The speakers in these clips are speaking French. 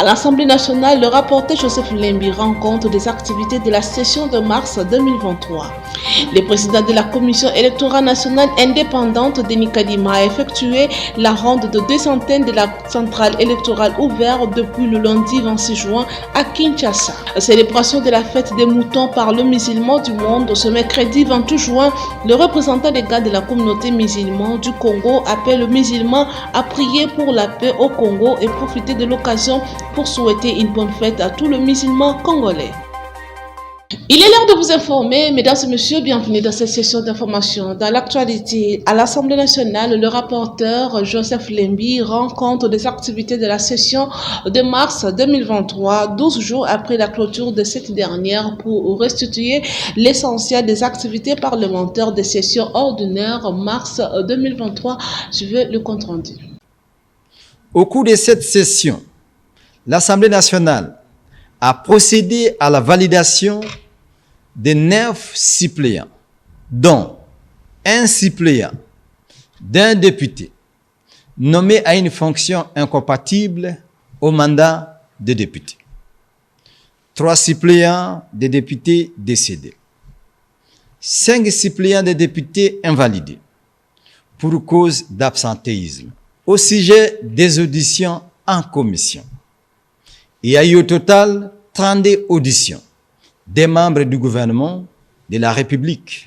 À l'Assemblée nationale, le rapporteur Joseph Lembi rend compte des activités de la session de mars 2023. Le président de la Commission électorale nationale indépendante, Denis Kadima, a effectué la ronde de 200 de la centrale électorale ouverte depuis le lundi 26 juin à Kinshasa. La célébration de la fête des moutons par le musulman du monde ce mercredi 28 juin, le représentant légal de la communauté musulmane du Congo appelle les musulmans à prier pour la paix au Congo et profiter de l'occasion pour souhaiter une bonne fête à tous les musulmans congolais. Il est l'heure de vous informer, mesdames et messieurs, bienvenue dans cette session d'information. Dans l'actualité, à l'Assemblée nationale, le rapporteur Joseph Lembi rend compte des activités de la session de mars 2023, 12 jours après la clôture de cette dernière pour restituer l'essentiel des activités parlementaires des sessions ordinaires mars 2023. Suivez le compte rendu. Au cours de cette session, l'Assemblée nationale a procédé à la validation de 9 suppléants, dont un suppléant d'un député nommé à une fonction incompatible au mandat de député, 3 suppléants de députés décédés, 5 suppléants de députés invalidés pour cause d'absentéisme. Au sujet des auditions en commission, il y a eu au total 32 auditions des membres du gouvernement de la République,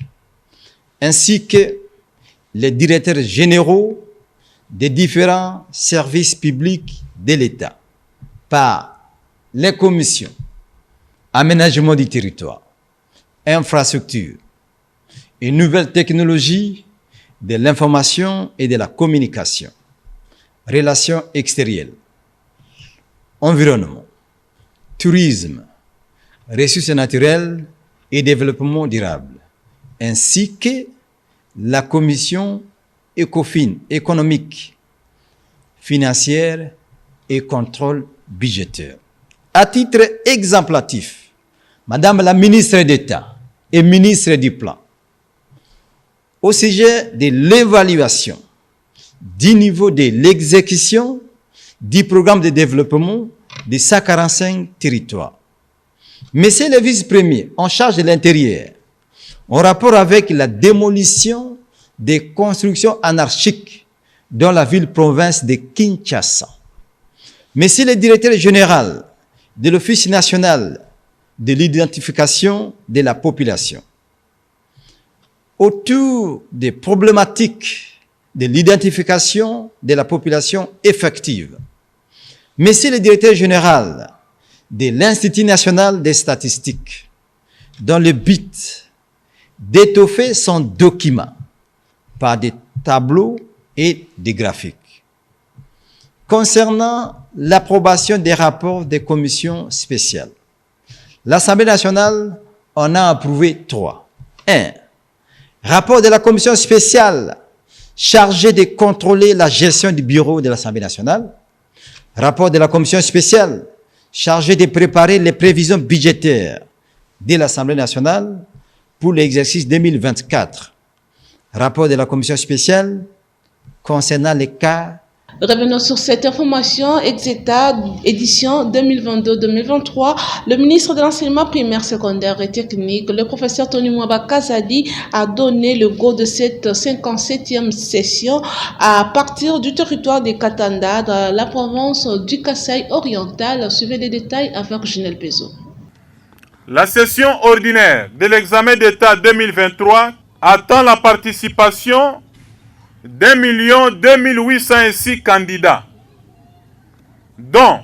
ainsi que les directeurs généraux des différents services publics de l'État par les commissions aménagement du territoire, infrastructures et nouvelles technologies de l'information et de la communication, relations extérieures, environnement, tourisme, ressources naturelles et développement durable, ainsi que la commission ECOFIN, économique, financière et contrôle budgétaire. À titre exemplatif, Madame la ministre d'État et ministre du Plan, au sujet de l'évaluation du niveau de l'exécution du programme de développement de 145 territoires. Monsieur le vice-premier en charge de l'intérieur, en rapport avec la démolition des constructions anarchiques dans la ville-province de Kinshasa. Monsieur le directeur général de l'Office national de l'identification de la population, autour des problématiques de l'identification de la population effective. Monsieur le directeur général de l'Institut national des statistiques, dans le but d'étoffer son document par des tableaux et des graphiques. Concernant l'approbation des rapports des commissions spéciales, l'Assemblée nationale en a approuvé 3. 1. Rapport de la commission spéciale chargée de contrôler la gestion du bureau de l'Assemblée nationale. Rapport de la commission spéciale chargée de préparer les prévisions budgétaires de l'Assemblée nationale pour l'exercice 2024. Rapport de la commission spéciale concernant les cas. Revenons sur cette information, Exeta, édition 2022-2023. Le ministre de l'Enseignement primaire, secondaire et technique, le professeur Tony Mwaba Kazadi, a donné le go de cette 57e session à partir du territoire de Katanda, dans la province du Kasaï oriental. Suivez les détails avec Ginelle Bezo. La session ordinaire de l'examen d'État 2023 attend la participation d'1 2806 candidats, dont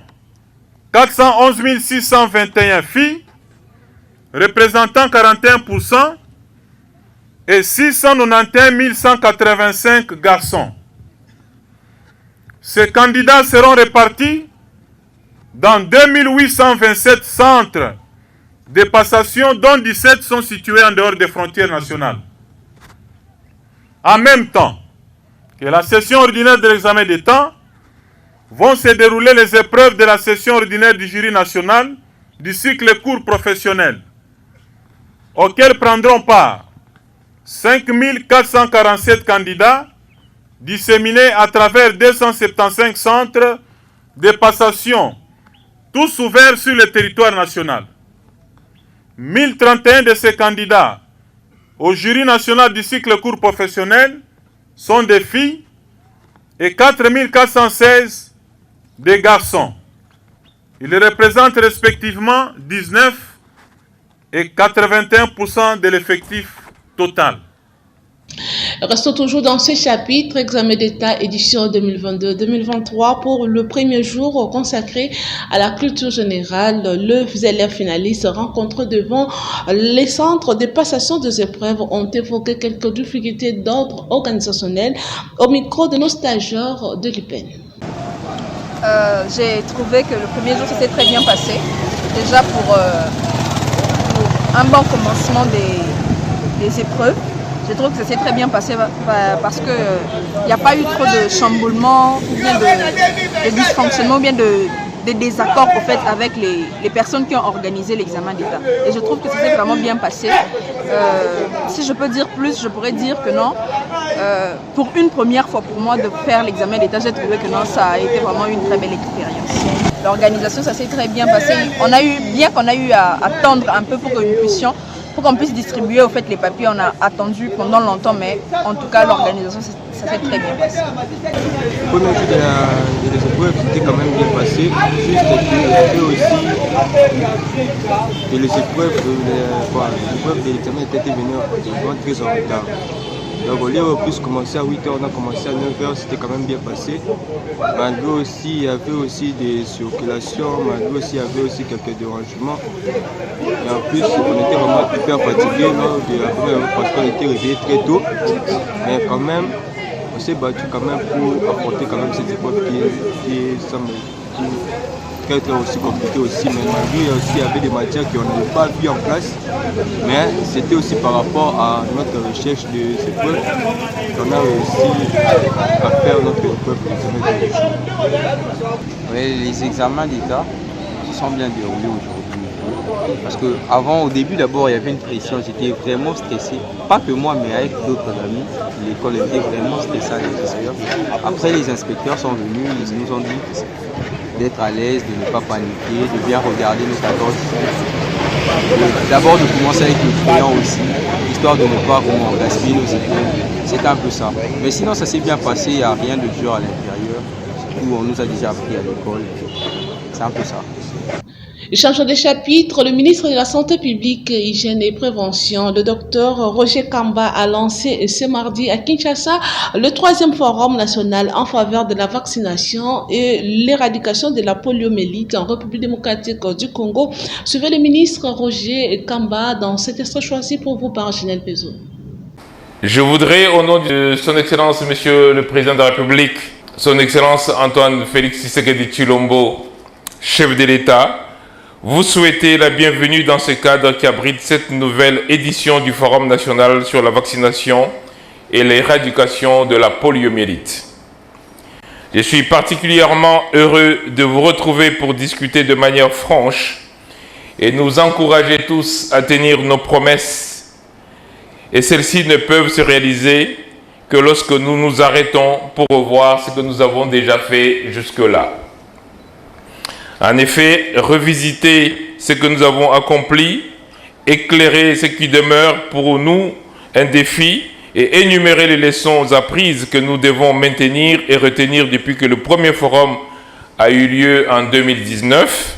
411 621 filles, représentant 41%, et 691 185 garçons. Ces candidats seront répartis dans 2827 centres de passation, dont 17 sont situés en dehors des frontières nationales. En même temps que la session ordinaire de l'examen d'État, vont se dérouler les épreuves de la session ordinaire du jury national du cycle court professionnel, auxquelles prendront part 5 447 candidats disséminés à travers 275 centres de passation tous ouverts sur le territoire national. 1031 de ces candidats au jury national du cycle court professionnel sont des filles et 4416 des garçons. Ils représentent respectivement 19 et 81% de l'effectif total. Restons toujours dans ce chapitre, examen d'État édition 2022-2023 pour le premier jour consacré à la culture générale. Les élèves finalistes rencontrés devant les centres de passation des épreuves ont évoqué quelques difficultés d'ordre organisationnel au micro de nos stagiaires de l'UPEN. J'ai trouvé que le premier jour s'est très bien passé. Déjà pour un bon commencement des épreuves. Je trouve que ça s'est très bien passé parce qu'il n'y a pas eu trop de chamboulements, ou bien de dysfonctionnements, ou bien de désaccords au fait, avec les personnes qui ont organisé l'examen d'État. Et je trouve que ça s'est vraiment bien passé. Si je peux dire plus, je pourrais dire que non. Pour une première fois pour moi de faire l'examen d'État, j'ai trouvé que non, ça a été vraiment une très belle expérience. L'organisation, ça s'est très bien passé. Bien qu'on a eu à attendre un peu pour qu'on puisse distribuer au fait les papiers, on a attendu pendant longtemps, mais en tout cas l'organisation ça s'est très bien passé. Le premier jour des épreuves c'était quand même bien passé, juste qu'il y avait aussi que les épreuves de l'examen étaient venues très en retard. Donc au lieu de plus commencer à 8h, on a commencé à 9h, c'était quand même bien passé. Malgré aussi, il y avait aussi des circulations, malgré aussi, il y avait aussi quelques dérangements. Et en plus, on était vraiment hyper fatigués lors de la première parce qu'on était réveillés très tôt. Mais quand même, on s'est battu quand même pour apporter quand même cette épreuve qui semble très aussi compliqué aussi, mais malgré aussi il y avait des matières qu'on n'avait pas vues en classe, mais c'était aussi par rapport à notre recherche de ces preuves qu'on a réussi à faire notre épreuve d'examen de jour. Oui, les examens d'État se sont bien déroulés aujourd'hui. Parce qu'avant, au début d'abord, il y avait une pression, j'étais vraiment stressé. Pas que moi, mais avec d'autres amis. L'école était vraiment stressée à l'intérieur. Après, les inspecteurs sont venus, ils nous ont dit d'être à l'aise, de ne pas paniquer, de bien regarder nos 14. D'abord de commencer avec le client aussi, histoire de ne pas gaspiller nos épreuves. C'est un peu ça. Mais sinon, ça s'est bien passé, il n'y a rien de dur à l'intérieur. Surtout, on nous a déjà appris à l'école. C'est un peu ça. Changeons de chapitre, le ministre de la Santé publique, Hygiène et Prévention, le docteur Roger Kamba, a lancé ce mardi à Kinshasa le 3e forum national en faveur de la vaccination et l'éradication de la poliomyélite en République démocratique du Congo. Suivez le ministre Roger Kamba dans cet extrait choisi pour vous par Ginelle Pezo. Je voudrais, au nom de son Excellence, Monsieur le Président de la République, son Excellence Antoine Félix Tshisekedi Tshilombo, chef de l'État, vous souhaitez la bienvenue dans ce cadre qui abrite cette nouvelle édition du Forum national sur la vaccination et l'éradication de la poliomyélite. Je suis particulièrement heureux de vous retrouver pour discuter de manière franche et nous encourager tous à tenir nos promesses. Et celles-ci ne peuvent se réaliser que lorsque nous nous arrêtons pour revoir ce que nous avons déjà fait jusque-là. En effet, revisiter ce que nous avons accompli, éclairer ce qui demeure pour nous un défi et énumérer les leçons apprises que nous devons maintenir et retenir depuis que le premier forum a eu lieu en 2019.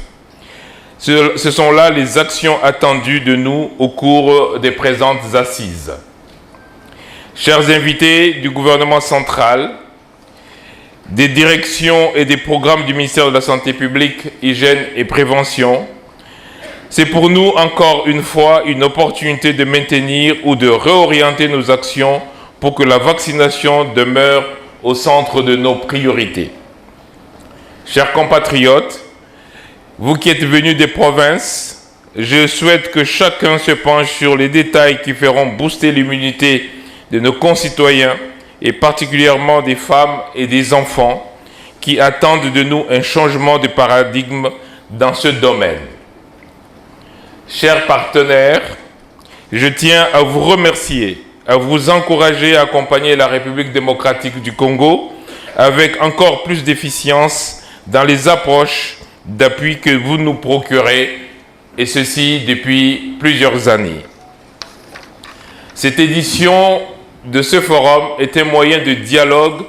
Ce sont là les actions attendues de nous au cours des présentes assises. Chers invités du gouvernement central, des directions et des programmes du ministère de la Santé publique, Hygiène et Prévention, c'est pour nous encore une fois une opportunité de maintenir ou de réorienter nos actions pour que la vaccination demeure au centre de nos priorités. Chers compatriotes, vous qui êtes venus des provinces, je souhaite que chacun se penche sur les détails qui feront booster l'immunité de nos concitoyens et particulièrement des femmes et des enfants qui attendent de nous un changement de paradigme dans ce domaine. Chers partenaires, je tiens à vous remercier, à vous encourager à accompagner la République démocratique du Congo avec encore plus d'efficience dans les approches d'appui que vous nous procurez, et ceci depuis plusieurs années. Cette édition de ce forum est un moyen de dialogue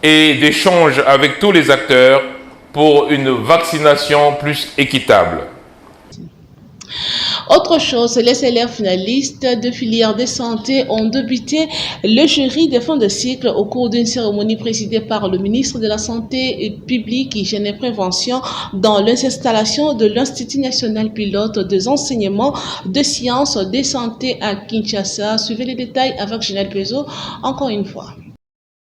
et d'échange avec tous les acteurs pour une vaccination plus équitable. Autre chose, les élèves finalistes de filières de santé ont débuté le jury de fin de cycle au cours d'une cérémonie présidée par le ministre de la Santé publique, Hygiène et Prévention dans l'installation de l'Institut national pilote des enseignements de sciences de santé à Kinshasa. Suivez les détails avec Ginelle Pezo, encore une fois.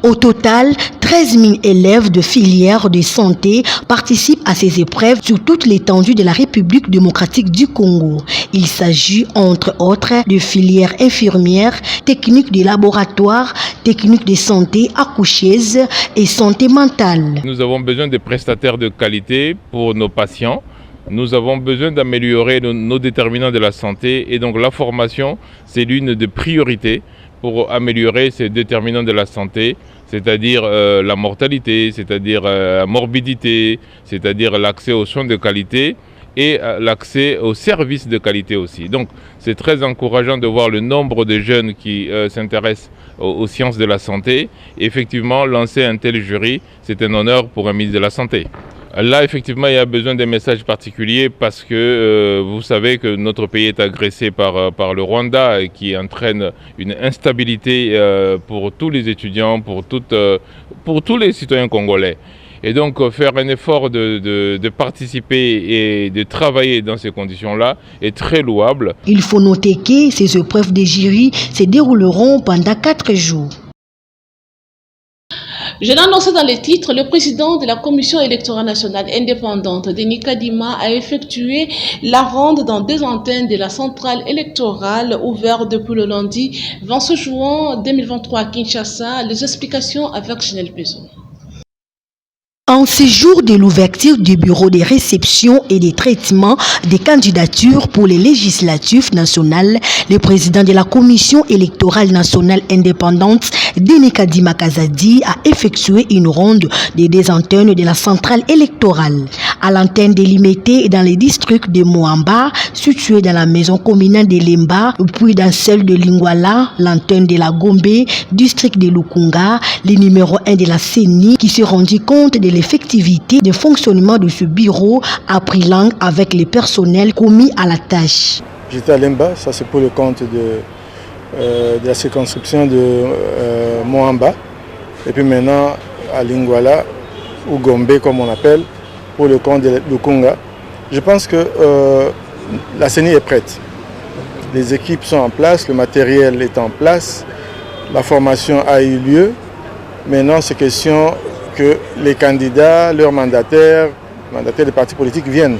Au total, 13 000 élèves de filières de santé participent à ces épreuves sur toute l'étendue de la République démocratique du Congo. Il s'agit entre autres de filières infirmières, techniques de laboratoire, techniques de santé accoucheuse et santé mentale. Nous avons besoin de prestataires de qualité pour nos patients. Nous avons besoin d'améliorer nos déterminants de la santé et donc la formation, c'est l'une des priorités pour améliorer ces déterminants de la santé, c'est-à-dire la mortalité, c'est-à-dire la morbidité, c'est-à-dire l'accès aux soins de qualité et l'accès aux services de qualité aussi. Donc c'est très encourageant de voir le nombre de jeunes qui s'intéressent aux sciences de la santé. Et effectivement, lancer un tel jury, c'est un honneur pour un ministre de la Santé. Là, effectivement, il y a besoin d'un message particulier parce que vous savez que notre pays est agressé par le Rwanda et qui entraîne une instabilité pour tous les étudiants, pour tous les citoyens congolais. Et donc, faire un effort de participer et de travailler dans ces conditions-là est très louable. Il faut noter que ces épreuves de jury se dérouleront pendant 4 jours. Je l'ai annoncé dans les titres, le président de la Commission électorale nationale indépendante, Denis Kadima, a effectué la ronde dans 2 antennes de la centrale électorale ouverte depuis le lundi 26 juin 2023 à Kinshasa. Les explications avec Ginelle Pezo. En ces jours de l'ouverture du bureau de réception et de traitement des candidatures pour les législatives nationales, le président de la Commission électorale nationale indépendante, Denis Kadima Kazadi, a effectué une ronde des 2 antennes de la centrale électorale. À l'antenne délimitée dans les districts de Moamba, située dans la maison communale de Lemba, puis dans celle de Lingwala, l'antenne de la Gombe, district de Lukunga, le numéro 1 de la CENI, qui se rendit compte de l'effectivité de fonctionnement de ce bureau, a pris langue avec les personnels commis à la tâche. J'étais à Lemba, ça c'est pour le compte de la circonscription de Moamba, et puis maintenant à Lingwala, ou Gombe comme on appelle, pour le compte de Lukunga. Je pense que la CENI est prête. Les équipes sont en place, le matériel est en place, la formation a eu lieu. Maintenant, c'est question que les candidats, leurs mandataires des partis politiques viennent.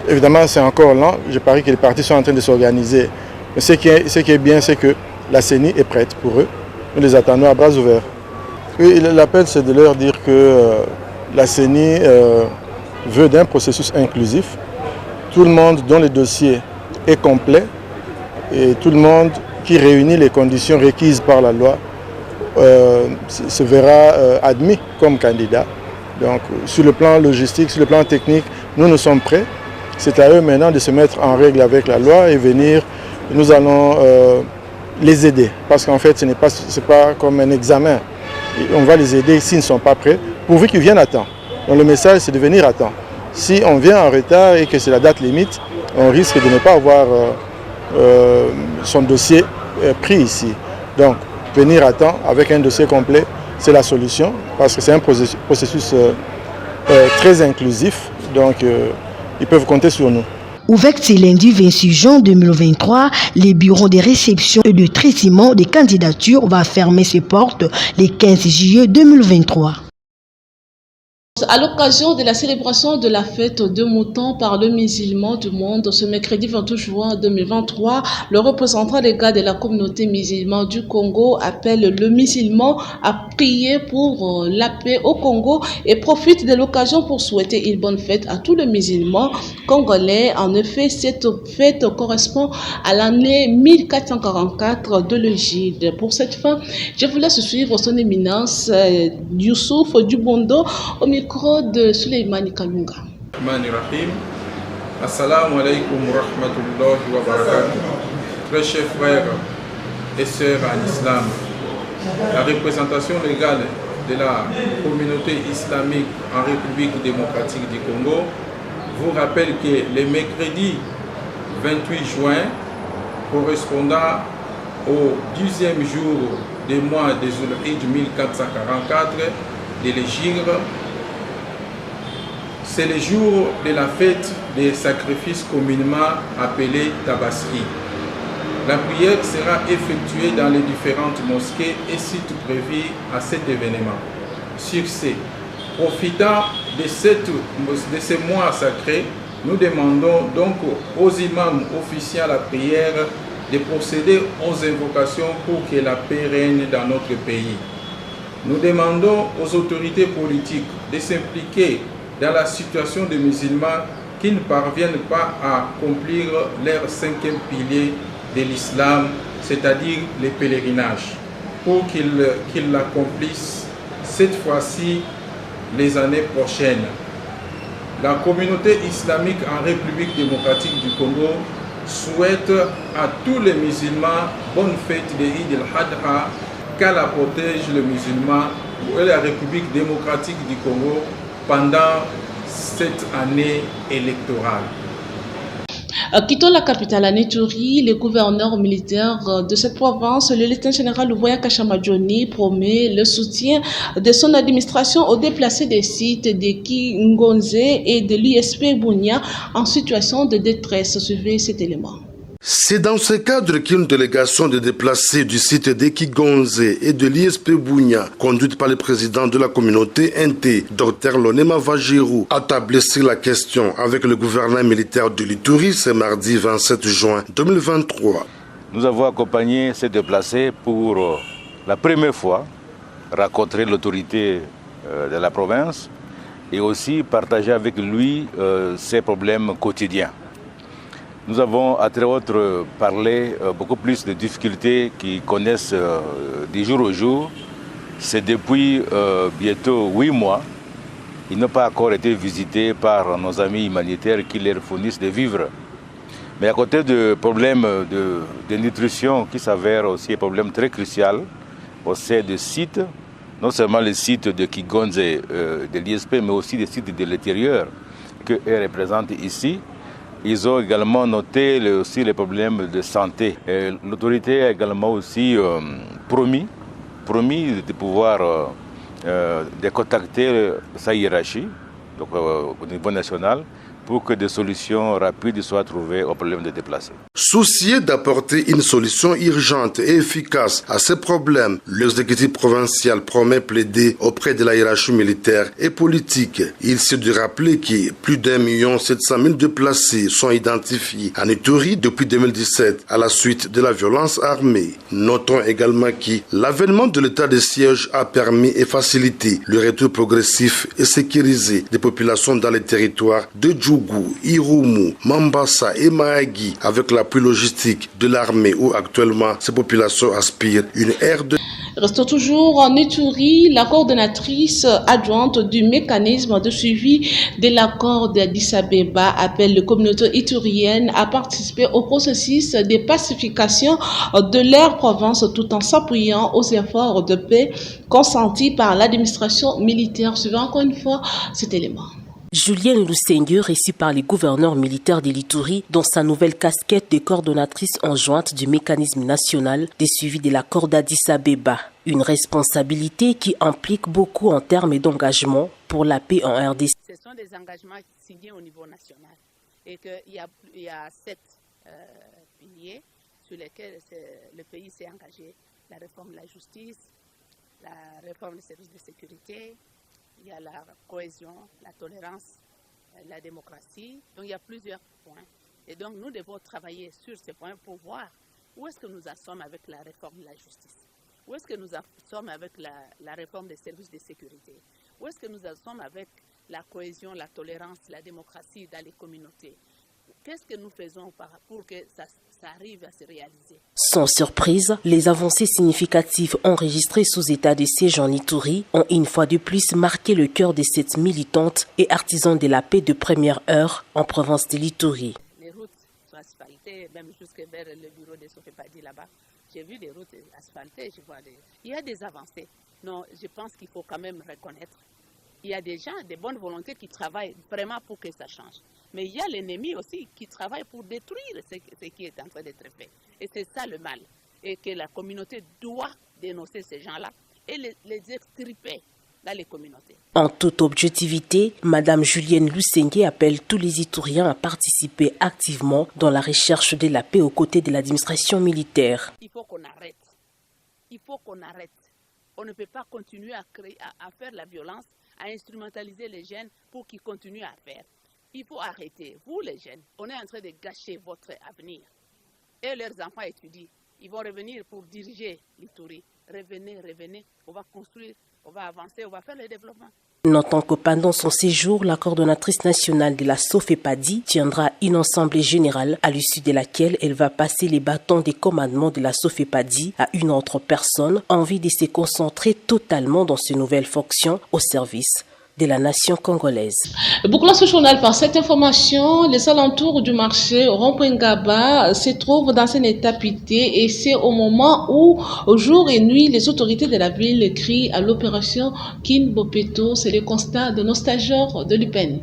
Évidemment, c'est encore lent. Je parie que les partis sont en train de s'organiser. Mais ce qui est bien, c'est que la CENI est prête pour eux. Nous les attendons à bras ouverts. Oui, l'appel, c'est de leur dire que la CENI veut d'un processus inclusif. Tout le monde dont le dossier est complet et tout le monde qui réunit les conditions requises par la loi se verra admis comme candidat. Donc sur le plan logistique, sur le plan technique, nous sommes prêts. C'est à eux maintenant de se mettre en règle avec la loi et venir. Nous allons les aider parce qu'en fait ce n'est pas comme un examen. On va les aider s'ils ne sont pas prêts, pourvu qu'ils viennent à temps. Donc le message c'est de venir à temps. Si on vient en retard et que c'est la date limite, on risque de ne pas avoir son dossier pris ici. Donc venir à temps avec un dossier complet, c'est la solution parce que c'est un processus très inclusif, donc ils peuvent compter sur nous. Ouvert ce lundi 26 juin 2023, les bureaux de réception et de traitement des candidatures vont fermer ses portes le 15 juillet 2023. À l'occasion de la célébration de la fête de Mouton par le musulman du monde, ce mercredi 28 juin 2023, le représentant légal de la communauté musulmane du Congo appelle le musulman à prier pour la paix au Congo et profite de l'occasion pour souhaiter une bonne fête à tous les musulmans congolais. En effet, cette fête correspond à l'année 1444 de l'Égypte. Pour cette fin, je vous laisse suivre son éminence Youssouf Dubondo au micro de Souleymane Kalunga. Bismillahirrahmanirrahim. Assalamu alaikum wa rahmatullahi wa barakatuh. Très chers frères et sœurs en islam, la représentation légale de la communauté islamique en République démocratique du Congo vous rappelle que le mercredi 28 juin, correspondant au 10e jour du mois de Zulhijj 1444 de l'Hégire, c'est le jour de la fête des sacrifices communément appelée Tabaski. La prière sera effectuée dans les différentes mosquées et sites prévus à cet événement. Sur ce, profitant de ce mois sacré, nous demandons donc aux imams officiants à la prière de procéder aux invocations pour que la paix règne dans notre pays. Nous demandons aux autorités politiques de s'impliquer dans la situation des musulmans qui ne parviennent pas à accomplir leur 5e pilier de l'islam, c'est-à-dire les pèlerinages, pour qu'ils l'accomplissent cette fois-ci les années prochaines. La communauté islamique en République démocratique du Congo souhaite à tous les musulmans bonne fête de Eid al-Adha, qu'Allah protège les musulmans et la République démocratique du Congo pendant cette année électorale. Quittant la capitale à Ituri, le gouverneur militaire de cette province, le lieutenant-général Louvoya Kashamadjoni, promet le soutien de son administration aux déplacés des sites de Kingonze et de l'ISP Bunia en situation de détresse. Suivez cet élément. C'est dans ce cadre qu'une délégation de déplacés du site d'Ekigonze et de l'ISP Bunia, conduite par le président de la communauté NT, Dr Lonema Vajirou, a tablé sur la question avec le gouverneur militaire de l'Ituri ce mardi 27 juin 2023. Nous avons accompagné ces déplacés pour la première fois rencontrer l'autorité de la province et aussi partager avec lui ses problèmes quotidiens. Nous avons, à très autres, parlé beaucoup plus de difficultés qu'ils connaissent du jour au jour. C'est depuis bientôt 8 mois. Ils n'ont pas encore été visités par nos amis humanitaires qui leur fournissent des vivres. Mais à côté de problèmes de nutrition qui s'avèrent aussi un problème très crucial au sein des sites, non seulement les sites de Kigonze de l'ISP, mais aussi des sites de l'intérieur qu'eux représentent ici. Ils ont également noté aussi les problèmes de santé. L'autorité a également aussi promis de pouvoir de contacter sa hiérarchie, donc au niveau national, pour que des solutions rapides soient trouvées aux problèmes des déplacés. Soucieux d'apporter une solution urgente et efficace à ces problèmes, l'exécutif provincial promet plaider auprès de la hiérarchie militaire et politique. Il s'est de rappeler que plus d'1 700 000 déplacés sont identifiés en Ituri depuis 2017 à la suite de la violence armée. Notons également que l'avènement de l'état de siège a permis et facilité le retour progressif et sécurisé des populations dans les territoires de Djougou, Irumu, Mambasa et Mahagi avec l'appui logistique de l'armée où actuellement ces populations aspirent une ère de... Restons toujours en Ituri, la coordonnatrice adjointe du mécanisme de suivi de l'accord d'Addis Abeba appelle les communautés ituriennes à participer au processus de pacification de leur province tout en s'appuyant aux efforts de paix consentis par l'administration militaire. Suivant encore une fois cet élément. Julienne Lussengue, reçue par les gouverneurs militaires de l'Ituri, dans sa nouvelle casquette de coordonnatrice enjointe du mécanisme national de suivi de l'accord d'Addis Abeba. Une responsabilité qui implique beaucoup en termes d'engagement pour la paix en RDC. Ce sont des engagements signés au niveau national et qu'il y a 7 piliers sur lesquels le pays s'est engagé. La réforme de la justice, la réforme des services de sécurité, il y a la cohésion, la tolérance, la démocratie. Donc il y a plusieurs points. Et donc nous devons travailler sur ces points pour voir où est-ce que nous en sommes avec la réforme de la justice. Où est-ce que nous en sommes avec la réforme des services de sécurité. Où est-ce que nous en sommes avec la cohésion, la tolérance, la démocratie dans les communautés. qu'est-ce que nous faisons pour que ça arrive à se réaliser? Sans surprise, les avancées significatives enregistrées sous état de siège en Ituri ont une fois de plus marqué le cœur de cette militante et artisan de la paix de première heure en province de l'Ituri. Les routes sont asphaltées, même jusque vers le bureau de Sofepadi là-bas. J'ai vu des routes asphaltées, il y a des avancées. Non, je pense qu'il faut quand même reconnaître. Il y a des gens, des bonnes volontés qui travaillent vraiment pour que ça change. Mais il y a l'ennemi aussi qui travaille pour détruire ce qui est en train d'être fait. Et c'est ça le mal. Et que la communauté doit dénoncer ces gens-là et les extirper dans les communautés. En toute objectivité, Madame Julienne Lusenge appelle tous les Ituriens à participer activement dans la recherche de la paix aux côtés de l'administration militaire. Il faut qu'on arrête. Il faut qu'on arrête. On ne peut pas continuer à faire la violence, à instrumentaliser les jeunes pour qu'ils continuent à faire. Il faut arrêter. Vous les jeunes, on est en train de gâcher votre avenir. Et leurs enfants étudient. Ils vont revenir pour diriger l'Ituri. Revenez, on va construire, on va avancer, on va faire le développement. Notons que pendant son séjour, la coordonnatrice nationale de la Sofepadi tiendra une assemblée générale à l'issue de laquelle elle va passer les bâtons des commandements de la Sofepadi à une autre personne en vue de se concentrer totalement dans ses nouvelles fonctions au service de la nation congolaise. Bouclons ce journal par cette information. Les alentours du marché Rond-Point-Ngaba se trouvent dans un état piteux et c'est au moment où, jour et nuit, les autorités de la ville crient à l'opération Kinbopeto. C'est le constat de nos stagiaires de l'UPEN.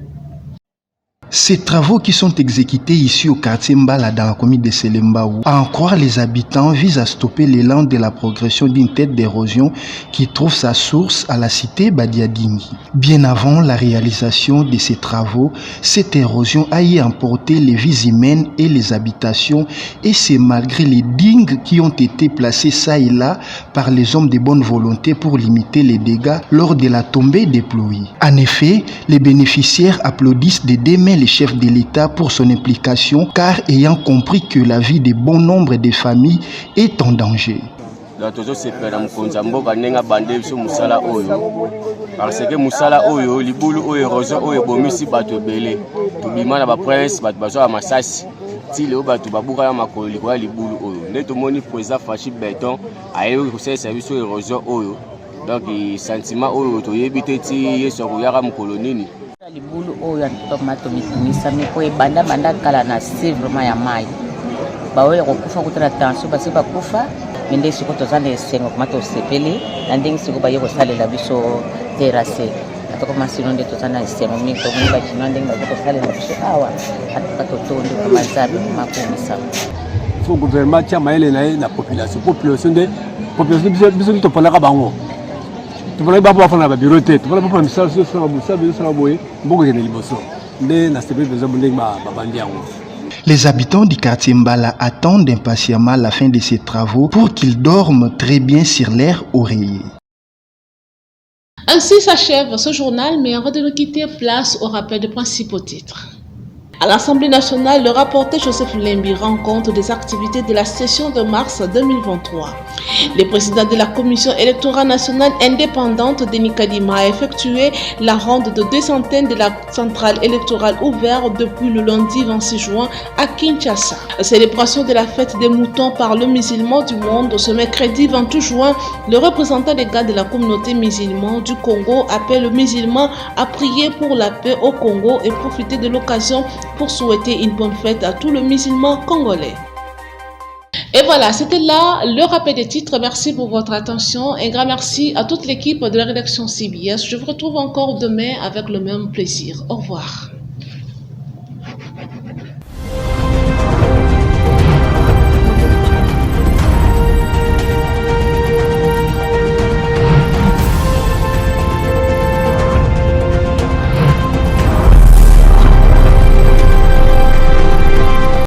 Ces travaux qui sont exécutés ici au quartier Mbala dans la commune de Selembaou, à en croire les habitants, visent à stopper l'élan de la progression d'une tête d'érosion qui trouve sa source à la cité Badiadingi. Bien avant la réalisation de ces travaux, cette érosion a y emporté les vies humaines et les habitations, et c'est malgré les digues qui ont été placées ça et là par les hommes de bonne volonté pour limiter les dégâts lors de la tombée des pluies. En effet, les bénéficiaires applaudissent des deux mains les chefs de l'État pour son implication, car ayant compris que la vie de bon nombre de familles est en danger. Parce que musala oyo libulu oyo erosion oyo bomisi bato ebele tobima na ba prince bato bazwa masasi ti leo bato babuka ya makolo likwa libulu oyo nde tomoni président Fachi Beton ayebi kosalisa biso erosion oyo donc sentiment oyo toyebi te ti yesu akoyaka mokolo nini libulu oyo antomato mitumisa miko ebanda banda kala na c'est vraiment ya mai baoyo kokufa kutala tension basi bakufa mende siko tozana esengo kuma tosepeli na ndenge siko baye kosalela biso terrasse atoko masino nde tozana esengo miko muni bachino ndenge baye kosalela biso awa ataka totondo kumazabi makumisa faut gouvernement tia maele na population de population biso topolaka bango topolaka ba bafana ba bureau te topolaka ba misala so sala busa biso sala boye mboko kene liboso nde na sepe besoin ndenge ba bandi yango. Les habitants du quartier Mbala attendent impatiemment la fin de ces travaux pour qu'ils dorment très bien sur l'air oreiller. Ainsi s'achève ce journal, mais avant de nous quitter, place au rappel des principaux titres. À l'Assemblée nationale, le rapporteur Joseph Lembi rend compte des activités de la session de mars 2023. Le président de la Commission électorale nationale indépendante, Denis Kadima, a effectué la ronde de 200 de la centrale électorale ouverte depuis le lundi 26 juin à Kinshasa. Célébration de la fête des moutons par le musulman du monde ce mercredi 28 juin, le représentant légal de la communauté musulmane du Congo appelle les musulmans à prier pour la paix au Congo et profiter de l'occasion pour souhaiter une bonne fête à tous les musulmans congolais. Et voilà, c'était là le rappel des titres. Merci pour votre attention. Un grand merci à toute l'équipe de la rédaction CBS. Je vous retrouve encore demain avec le même plaisir. Au revoir.